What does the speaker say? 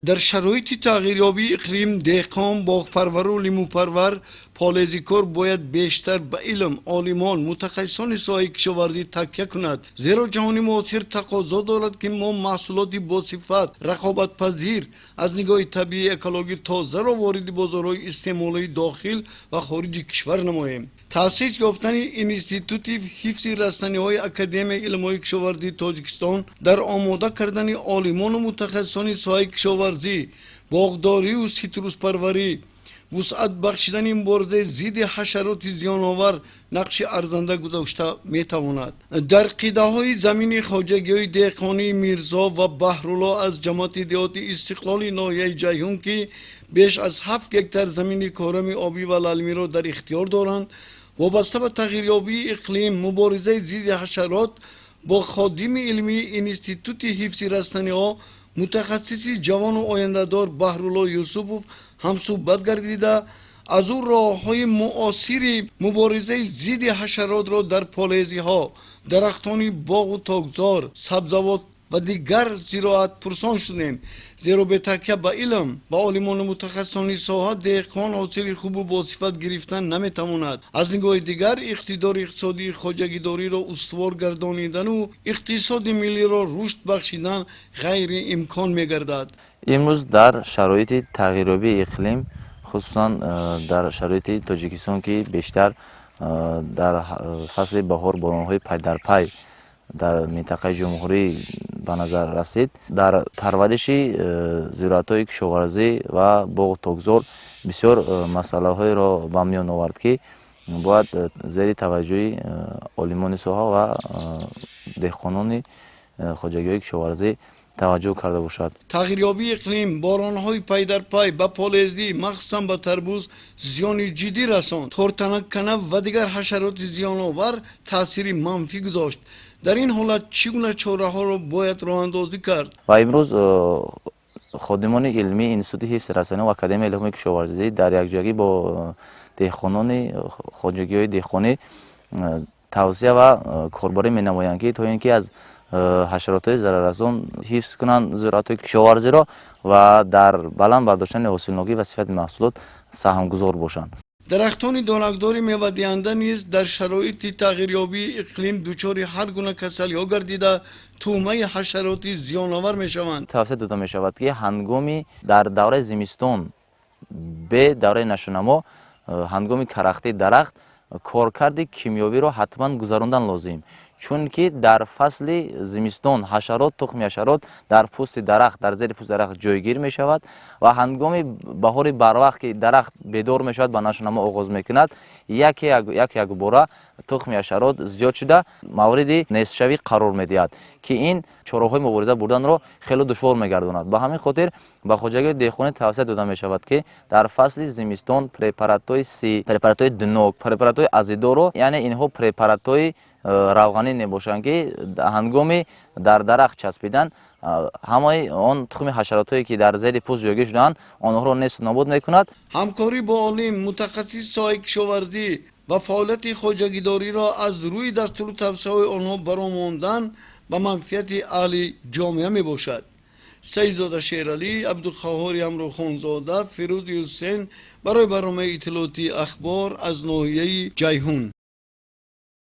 در شرایط تغییریابی اقلیم دهقان، باغپرور و لیموپرور، پالایزکار باید بیشتر به علم، عالمان، متخصصان ساحه کشاورزی تکیه کند، زیرا جهان معاصر تقاضا دارد که ما محصولات با صفت، رقابت پذیر از نگاه طبیعی اکولوژی تازه را وارد بازارهای استعمالی داخل و خارج کشور نماییم. تأسیس یافتن انستیتوت حفظ رسانه‌های اکادمی علم‌های کشاورزی تاجیکستان در آماده کردن عالمان و متخصصان ساحه کشاورزی، باغداری و سیتروس پروری، وسعت بخشیدن مبارزه ضد حشرات زیان‌آور نقش ارزنده گذاشته می‌تواند. در قیده‌های زمین خواجگی‌های دهقانی میرزا و بحرالله از جماعت دهات استقلال ناحیه جیهون که بیش از 7 هکتار زمین کارم آبی و للمی را در اختیار دارند، وابسته به تغییریابی اقلیم، مبارزه ضد حشرات با خادم علمی انستیتوت حفظ رسانه‌ها متخصص جوان و آینده‌دار بحرالله یوسفوف همصحبت گردیده از او راه‌های معاصر مبارزه ضد حشرات را در پالایزی‌ها، درختان باغ و تاکزار، سبزوات و دیگر زراعت پرسان شدیم، زیرا به تکیه به علم و عالمان و متخصصان ساحه دهقان حاصل خوب و با صفت گرفتن نمیتواند. از نگاه دیگر اقتدار اقتصادی خواجگیداری را استوار گردانیدن و اقتصاد ملی را رشد بخشیدن غیر امکان میگردد. امروز در شرایط تغییریابی اقلیم، خصوصا در شرایط تاجیکستان که بیشتر در فصل بهار باران‌های پی در پی در منطقه جمهوری به نظر رسید، در پرورش زراعت‌های کشاورزی و باغ تاکزار بسیار مسائل را به میان آورد که باید زیر توجه عالمان ساحه و دهقانان خواجگی‌های کشاورزی توجه کرده باشد. تغییریابی اقلیم، باران‌های پی در پی به پالایزی مخصوصا به تربوز زیان جدی رساند. تورتنک کنه و دیگر حشرات زیان‌آور تاثیر منفی گذاشت. در این حالت چگونه چاره‌ها را باید راه‌اندازی کرد؟ و امروز خادمان علمی انستیتوت حفظ رسانه و اکادمی علوم کشاورزی در یکجایی با دهقانان خواجگی‌های دهقانی توصیه و کاربری می‌نمایند که تا اینکه از حشرات ضرررسان حفظ کنند زراعت کشاورزی را و در بلند برداشتن حاصلناکی و صفت محصولات سهمگذار باشند. درختان دانکدار میوه دهنده نیز در شرایط تغییریابی اقلیم دچار هر گونه کسلی‌ها گردیده طعمه حشرات زیان‌آور می‌شوند. توصیه داده می‌شود که هنگامی در دوره زمستان به دوره نشونما، هنگامی کرختی درخت کارکرد کیمیاوی را حتما گذراندن لازم، چون که در فصل زمستان حشرات، تخم حشرات در پوست درخت، در زیر پوست درخت جایگیر می شود و هنگام بهار بروقت که درخت بیدار می شود به نشونما آغاز می کند، یک باره تخم حشرات زیاد شده مورد نیست شوی قرار می دهد که این چاره‌های مبارزه بردن را خیلی دشوار می گرداند. به همین خاطر به خواجگی دهقانی توصیه داده می شود که در فصل زمستان پرپارات‌های سی، پرپارات‌های دنوک، پرپارات‌های ازیدورو، یعنی اینها پرپارات‌های روغنی نباشند که هنگامی در درخت چسبیدن همه آن تخم حشراتایی که در زیر پوست جایگیر شده‌اند آنها را نیست نابود می‌کند. همکاری با عالم متخصص ساحه کشاورزی و فعالیت خواجگیداری را از روی دستور توسعه آنها برآمدن به منفعت اهل جامعه میباشد. سیدزاده شیرعلی، عبدالقهار امروخانزاده، فیروز حسین برای برنامه اطلاعاتی اخبار از ناحیه جیهون.